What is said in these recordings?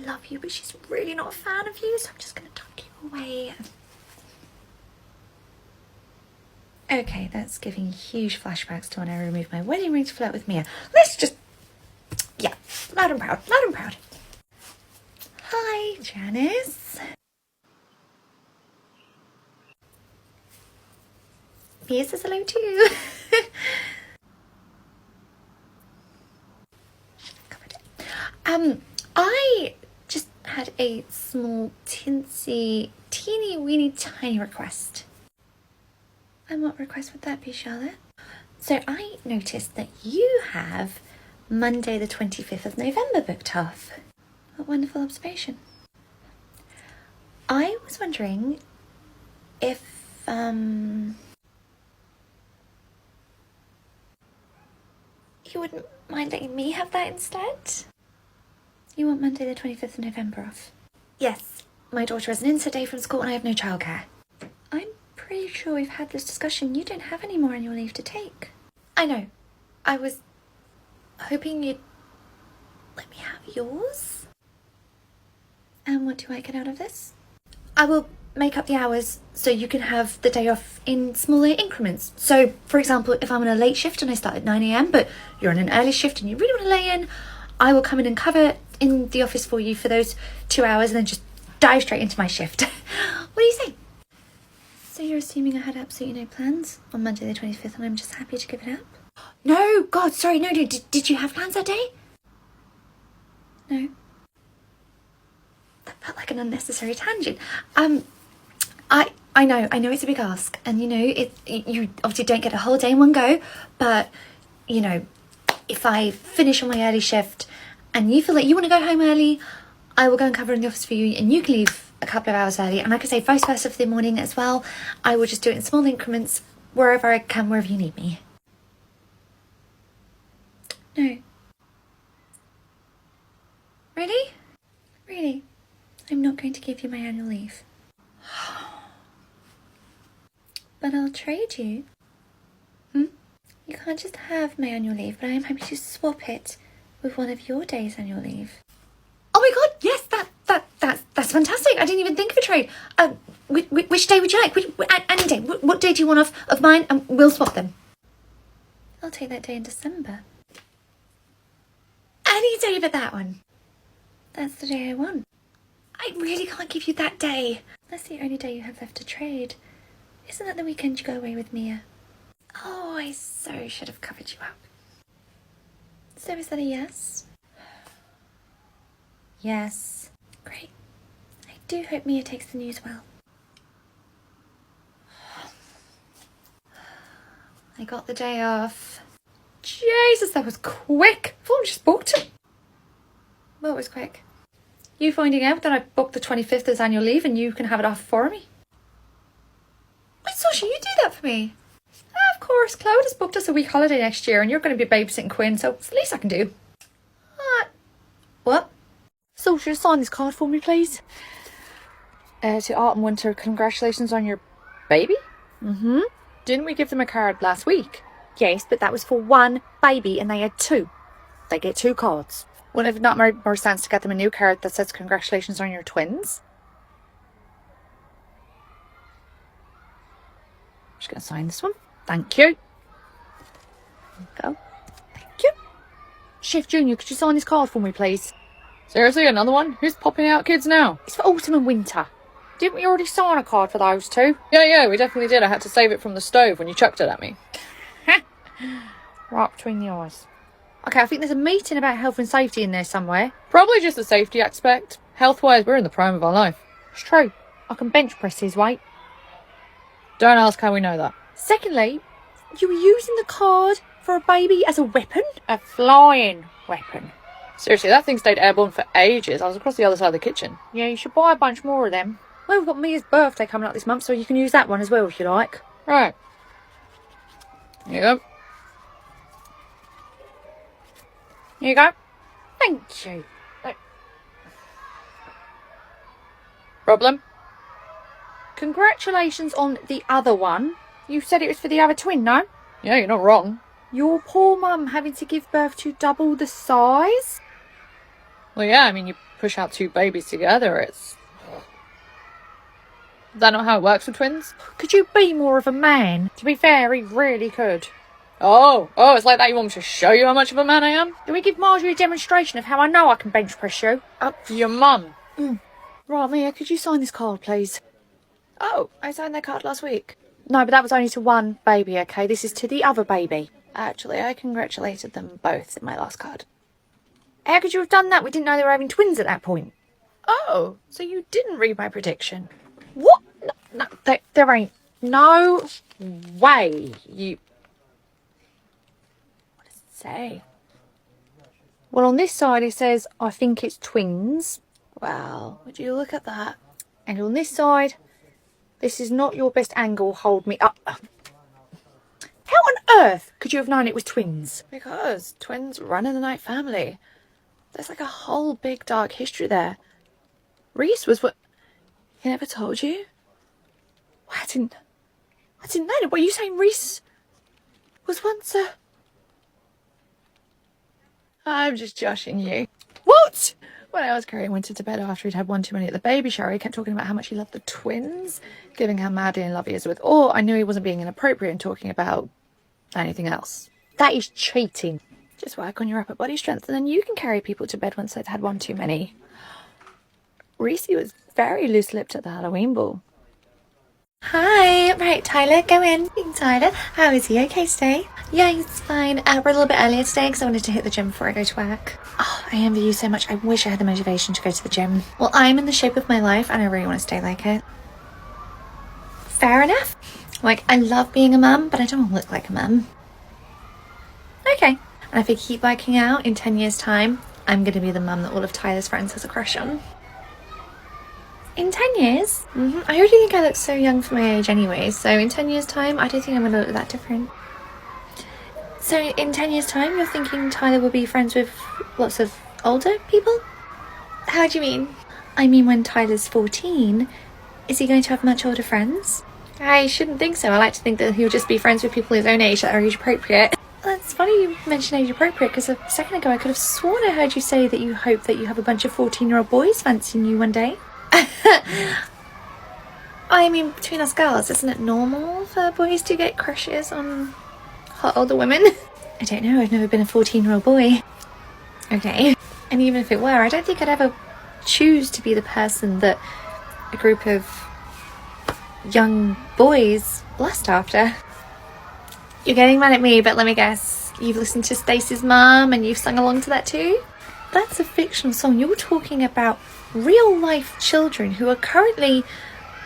love you, but she's really not a fan of you, so I'm just gonna tuck you away. Okay, that's giving huge flashbacks to when I removed my wedding ring to flirt with Mia. Let's just, yeah, loud and proud, loud and proud. Hi, Janice. Mia says hello too. I just had a small, teeny weeny tiny request. And what request would that be, Charlotte? So I noticed that you have Monday the 25th of November booked off. What wonderful observation. I was wondering if, you wouldn't mind letting me have that instead? You want Monday the 25th of November off? Yes, my daughter has an inset day from school and I have no childcare. I'm pretty sure we've had this discussion. You don't have any more annual leave to take. I know. I was hoping you'd let me have yours. And what do I get out of this? I will make up the hours so you can have the day off in smaller increments. So, for example, if I'm on a late shift and I start at 9 a.m, but you're on an early shift and you really want to lay in, I will come in and cover in the office for you for those 2 hours and then just dive straight into my shift. What do you say? So you're assuming I had absolutely no plans on Monday the 25th and I'm just happy to give it up? No, God, sorry, no. Did you have plans that day? No. That felt like an unnecessary tangent. I know it's a big ask, and you know, you obviously don't get a whole day in one go, but you know, if I finish on my early shift and you feel like you want to go home early, I will go and cover in the office for you and you can leave a couple of hours early, and like I say, vice versa for the morning as well. I will just do it in small increments wherever I can, wherever you need me. No. Really? Really? I'm not going to give you my annual leave. But I'll trade you. You can't just have my annual leave, but I am happy to swap it with one of your days' annual leave. Oh my God, yes, that's fantastic. I didn't even think of a trade. Which day would you like? Any day. What day do you want off of mine? And we'll swap them. I'll take that day in December. Any day but that one. That's the day I want. I really can't give you that day. That's the only day you have left to trade. Isn't that the weekend you go away with Mia? Oh, I so should have covered you up. So is that a yes? Yes. Great. I do hope Mia takes the news well. I got the day off. Jesus, that was quick. I thought I just booked it. Well, it was quick. You finding out that I booked the 25th as annual leave and you can have it off for me? Wait, Sasha, you do that for me? Of course, Cloud has booked us a week holiday next year and you're going to be babysitting Quinn, so it's the least I can do. What? Sasha, sign this card for me, please. To Art and Winter, congratulations on your baby? Mm-hmm. Didn't we give them a card last week? Yes, but that was for one baby and they had two. They get 2 cards. Wouldn't it not make more sense to get them a new card that says congratulations on your twins? I'm just going to sign this one. Thank you. Go. Thank you. Chef Junior, could you sign this card for me, please? Seriously, another one? Who's popping out kids now? It's for autumn and winter. Didn't we already sign a card for those two? Yeah, we definitely did. I had to save it from the stove when you chucked it at me. Right between the eyes. Okay, I think there's a meeting about health and safety in there somewhere. Probably just a safety aspect. Health-wise, we're in the prime of our life. It's true. I can bench press his weight. Don't ask how we know that. Secondly, you were using the card for a baby as a weapon? A flying weapon. Seriously, that thing stayed airborne for ages. I was across the other side of the kitchen. Yeah, you should buy a bunch more of them. Well, we've got Mia's birthday coming up this month, so you can use that one as well if you like. Right. Here you go. Here you go. Thank you. Problem? Congratulations on the other one. You said it was for the other twin, no? Yeah, you're not wrong. Your poor mum having to give birth to double the size? Well, yeah, I mean, you push out two babies together, it's... Is that not how it works with twins? Could you be more of a man? To be fair, he really could. Oh, it's like that. You want me to show you how much of a man I am? Can we give Marjorie a demonstration of how I know I can bench press you? Up for your mum. Right, Mia, could you sign this card, please? Oh, I signed that card last week. No, but that was only to one baby, okay? This is to the other baby. Actually, I congratulated them both in my last card. How could you have done that? We didn't know they were having twins at that point. Oh, so you didn't read my prediction? What? No, there ain't no way you... What does it say? Well, on this side it says, I think it's twins. Well, would you look at that? And on this side, this is not your best angle, hold me up. How on earth could you have known it was twins? Because twins run in the Knight family. There's like a whole big dark history there. Reese was what... He never told you? I didn't know it. What are you saying, Reese was once a... I'm just joshing you. What? When I was carrying Winter to bed after he'd had one too many at the baby shower, he kept talking about how much he loved the twins, giving how madly in love he is with Or. I knew he wasn't being inappropriate in talking about anything else. That is cheating. Just work on your upper body strength and then you can carry people to bed once they've had one too many. Reese was very loose-lipped at the Halloween ball. Hi, right, Tyler, go in. Tyler, how is he? Okay today? Yeah, he's fine. We're a little bit earlier today because I wanted to hit the gym before I go to work. Oh, I envy you so much. I wish I had the motivation to go to the gym. Well, I'm in the shape of my life and I really want to stay like it. Fair enough. Like, I love being a mum, but I don't want to look like a mum. Okay. And if I keep working out, in 10 years' time, I'm going to be the mum that all of Tyler's friends has a crush on. In 10 years? I already think I look so young for my age anyway, so in 10 years' time, I don't think I'm going to look that different. So in 10 years' time, you're thinking Tyler will be friends with lots of older people? How do you mean? I mean when Tyler's 14, is he going to have much older friends? I shouldn't think so. I like to think that he'll just be friends with people his own age that are age appropriate. That's funny you mentioned age appropriate, because a second ago I could have sworn I heard you say that you hope that you have a bunch of 14-year-old boys fancying you one day. I mean, between us girls, isn't it normal for boys to get crushes on hot older women? I don't know, I've never been a 14-year-old boy. Okay. And even if it were, I don't think I'd ever choose to be the person that a group of young boys lust after. You're getting mad at me, but let me guess. You've listened to Stacey's mum and you've sung along to that too? That's a fictional song. You're talking about real life children who are currently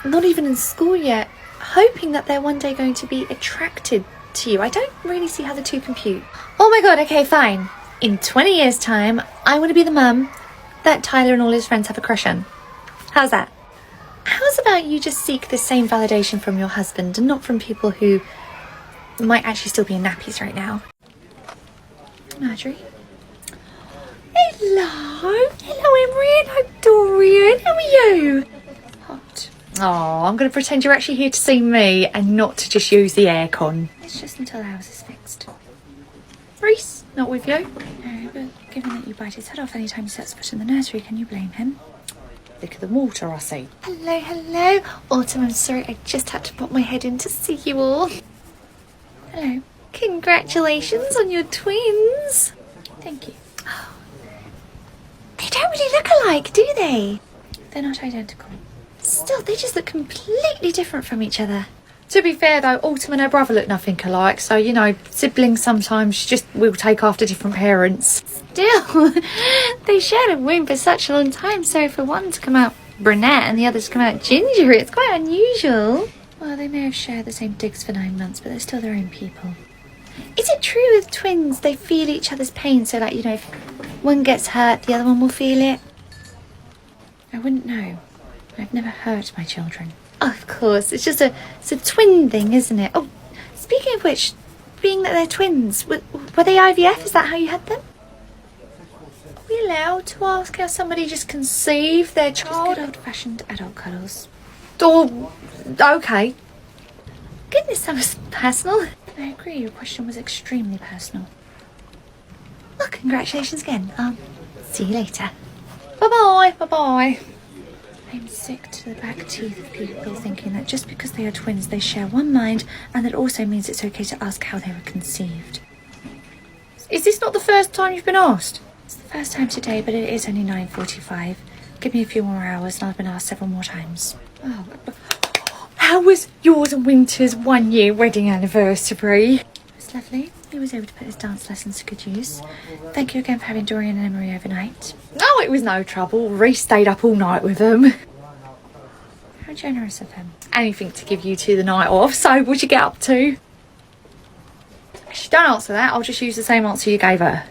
not even in school yet, hoping that they're one day going to be attracted to you. I don't really see how the two compute. Oh my god, okay, fine. In 20 years' time, I want to be the mum that Tyler and all his friends have a crush on. How's that? How's about you just seek the same validation from your husband and not from people who might actually still be in nappies right now? Marjorie? Hello, Emery, and I'm Dorian. How are you? Hot. Oh, I'm going to pretend you're actually here to see me and not to just use the aircon. It's just until the house is fixed. Reese, not with you? No, but given that you bite his head off anytime he sets foot in the nursery, can you blame him? Thick of the water, I see. Hello. Autumn, I'm sorry, I just had to pop my head in to see you all. Hello. Congratulations on your twins. Thank you. They don't really look alike, do they? They're not identical. Still, they just look completely different from each other. To be fair though, Autumn and her brother look nothing alike, so you know, siblings sometimes just will take after different parents. Still, they shared a womb for such a long time, so for one to come out brunette and the other to come out ginger, it's quite unusual. Well, they may have shared the same digs for 9 months, but they're still their own people. Is it true with twins they feel each other's pain, so like, you know, if one gets hurt, the other one will feel it? I wouldn't know. I've never hurt my children. Of course, it's a twin thing, isn't it? Oh, speaking of which, being that they're twins, were they IVF? Is that how you had them? Are we allowed to ask how somebody just conceived their child? Just good old-fashioned adult cuddles. Oh, okay. Goodness, that was personal. I agree, your question was extremely personal. Well, congratulations again. See you later. Bye-bye, bye-bye. I'm sick to the back teeth of people thinking that just because they are twins, they share one mind, and that also means it's okay to ask how they were conceived. Is this not the first time you've been asked? It's the first time today, but it is only 9:45. Give me a few more hours and I've been asked several more times. Oh, how was yours and Winter's 1-year wedding anniversary? It was lovely. He was able to put his dance lessons to good use. Thank you again for having Dorian and Emery overnight. No, it was no trouble. Reece stayed up all night with them. How generous of him. Anything to give you two the night off. So, what'd you get up to? If she don't answer that, I'll just use the same answer you gave her.